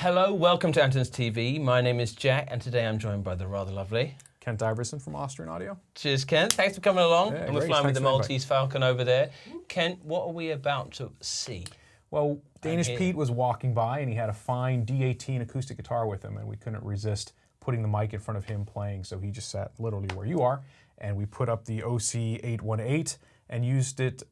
Hello, welcome to Andertons TV. My name is Jack, and today I'm joined by the rather lovely Kent Iverson from Austrian Audio. Cheers, Kent. Thanks for coming along. Yeah, and we're great. flying with the Thanks for Maltese Falcon over there. Kent, what are we about to see? Well, Danish Pete was walking by and he had a fine D18 acoustic guitar with him, and we couldn't resist putting the mic in front of him playing, so he just sat literally where you are, and we put up the OC818 and used it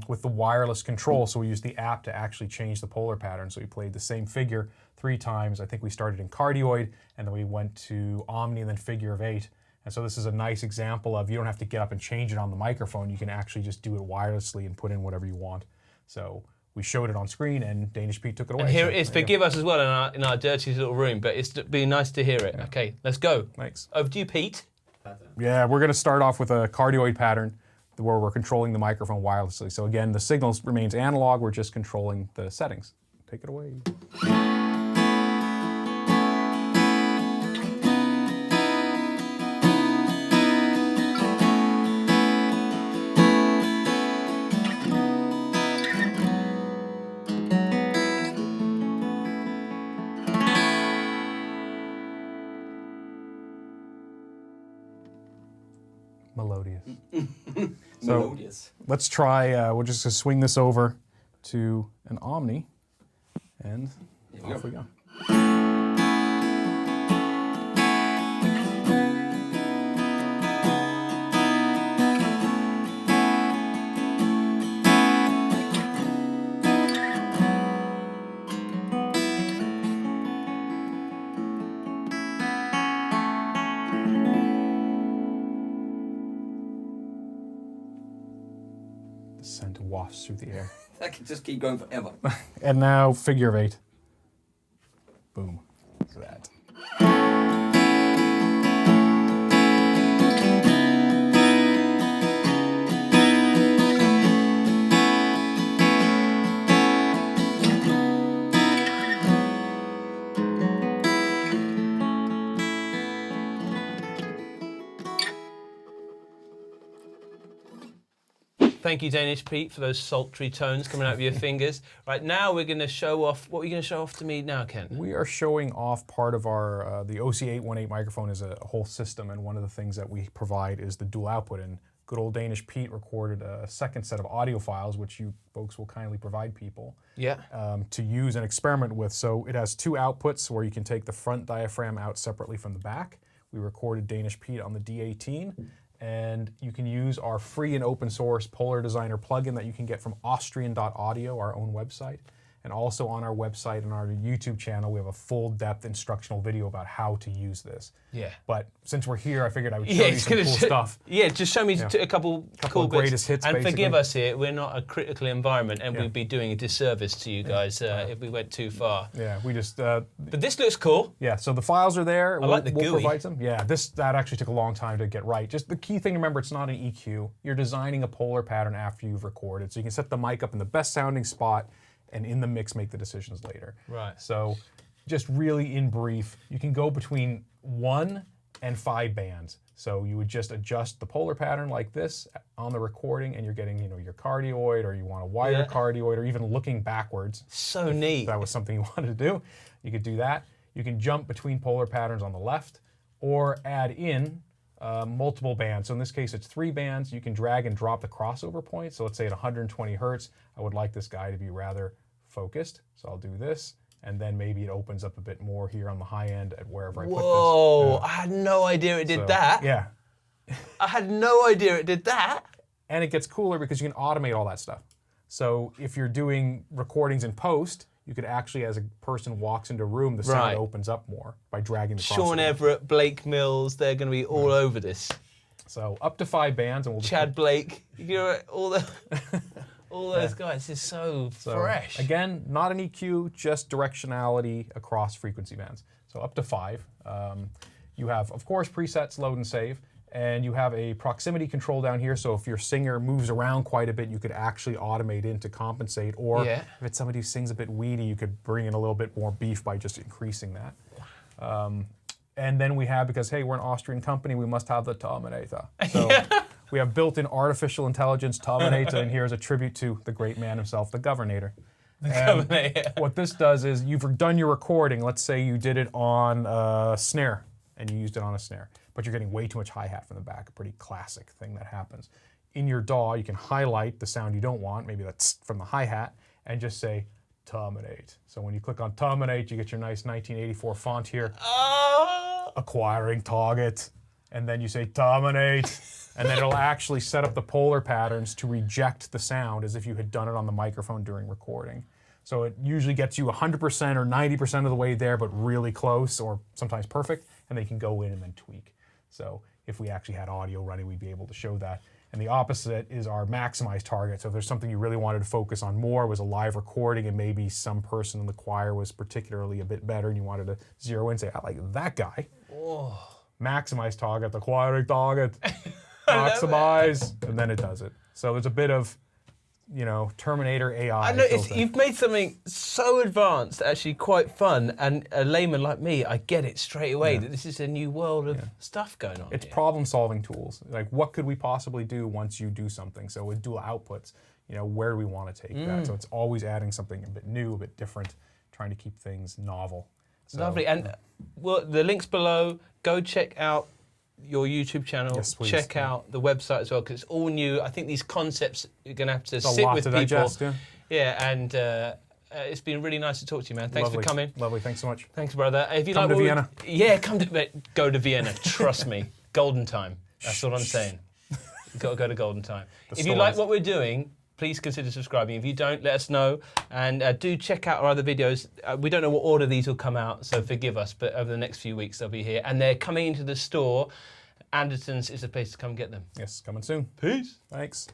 with the wireless control. So we used the app to actually change the polar pattern. So we played the same figure 3 times. I think we started in cardioid, and then we went to omni and then figure of 8. And so this is a nice example of, you don't have to get up and change it on the microphone. You can actually just do it wirelessly and put in whatever you want. So we showed it on screen, and Danish Pete took it away. And here it is. Forgive us as well in our dirty little room, but it's been nice to hear it. Yeah. Okay, let's go. Thanks. Over to you, Pete. Yeah, we're going to start off with a cardioid pattern where we're controlling the microphone wirelessly. So again, the signal remains analog. We're just controlling the settings. Take it away. Melodious. So Melodious. Let's try, we're just going to swing this over to an omni, and off we go. The scent wafts through the air. That could just keep going forever. And now figure of 8. Boom. Look at that. Thank you, Danish Pete, for those sultry tones coming out of your fingers. Right, now we're going to show off, what are you going to show off to me now, Kent? We are showing off part of our, the OC818 microphone is a whole system, and one of the things that we provide is the dual output. And good old Danish Pete recorded a second set of audio files, which you folks will kindly provide people to use and experiment with. So it has 2 outputs where you can take the front diaphragm out separately from the back. We recorded Danish Pete on the D18. And you can use our free and open source PolarDesigner plugin that you can get from Austrian.audio, our own website. And also on our website and our YouTube channel, we have a full depth instructional video about how to use this. Yeah. But since we're here, I figured I would show you some cool stuff. Yeah, just show me a couple cool of bits. Greatest hits, and basically. Forgive us here, we're not a critical environment, and we'd be doing a disservice to you guys if we went too far. Yeah, we just... but this looks cool. Yeah, so the files are there. I like the GUI. We'll provide some. Yeah, that actually took a long time to get right. Just the key thing to remember, it's not an EQ. You're designing a polar pattern after you've recorded. So you can set the mic up in the best sounding spot, and in the mix make the decisions later. Right. So just really in brief, you can go between 1 and 5 bands. So you would just adjust the polar pattern like this on the recording, and you're getting, your cardioid, or you want a wider cardioid, or even looking backwards. So neat. If that was something you wanted to do, you could do that. You can jump between polar patterns on the left, or add in multiple bands. So in this case, it's 3 bands. You can drag and drop the crossover point. So let's say at 120 hertz, I would like this guy to be rather focused. So I'll do this, and then maybe it opens up a bit more here on the high end at wherever I put this. Whoa, I had no idea it did that. Yeah. I had no idea it did that. And it gets cooler because you can automate all that stuff. So if you're doing recordings in post, you could actually, as a person walks into a room, the sound opens up more by dragging the crossover. Sean Everett, Blake Mills, they're going to be all over this. So up to 5 bands, and we'll just Chad Blake, all the all those guys is so fresh. Again, not an EQ, just directionality across frequency bands. So up to 5. You have, of course, presets, load and save. And you have a proximity control down here, so if your singer moves around quite a bit, you could actually automate in to compensate. Or if it's somebody who sings a bit weedy, you could bring in a little bit more beef by just increasing that. And then we have, because hey, we're an Austrian company, we must have the Terminator. So we have built-in artificial intelligence Terminator, and here's a tribute to the great man himself, the Governator. Terminator. What this does is you've done your recording. Let's say you did it on a snare and you used it on a snare, but you're getting way too much hi-hat from the back, a pretty classic thing that happens. In your DAW, you can highlight the sound you don't want, maybe that's from the hi-hat, and just say terminate. So when you click on terminate, you get your nice 1984 font here, acquiring target, and then you say terminate, and then it'll actually set up the polar patterns to reject the sound as if you had done it on the microphone during recording. So it usually gets you 100% or 90% of the way there, but really close or sometimes perfect, and then you can go in and then tweak. So if we actually had audio running, we'd be able to show that. And the opposite is our maximize target. So if there's something you really wanted to focus on more, was a live recording, and maybe some person in the choir was particularly a bit better and you wanted to zero in and say, I like that guy. Oh. Maximize target, acquiring target, maximize, and then it does it. So there's a bit of, you know, Terminator AI. I know you've made something so advanced, actually quite fun, and a layman like me, I get it straight away that this is a new world of stuff going on. It's here. problem-solving tools. Like, what could we possibly do once you do something? So with dual outputs, you know, where do we want to take that? So it's always adding something a bit new, a bit different, trying to keep things novel. So, Lovely, and well, the link's below. Go check out your YouTube channel. Yes, please. Check out the website as well, because it's all new. I think these concepts you're going to have to sit lot with to people. digest, yeah, and it's been really nice to talk to you, man. Thanks Lovely. for coming. Lovely, thanks so much. Thanks, brother. If you Come like to Vienna. Go to Vienna. Trust me, golden time. That's all I'm saying. You've got to go to golden time. If you like what we're doing, please consider subscribing. If you don't, let us know. And do check out our other videos. We don't know what order these will come out, so forgive us. But over the next few weeks, they'll be here. And they're coming into the store. Andertons is the place to come get them. Yes, coming soon. Peace. Thanks.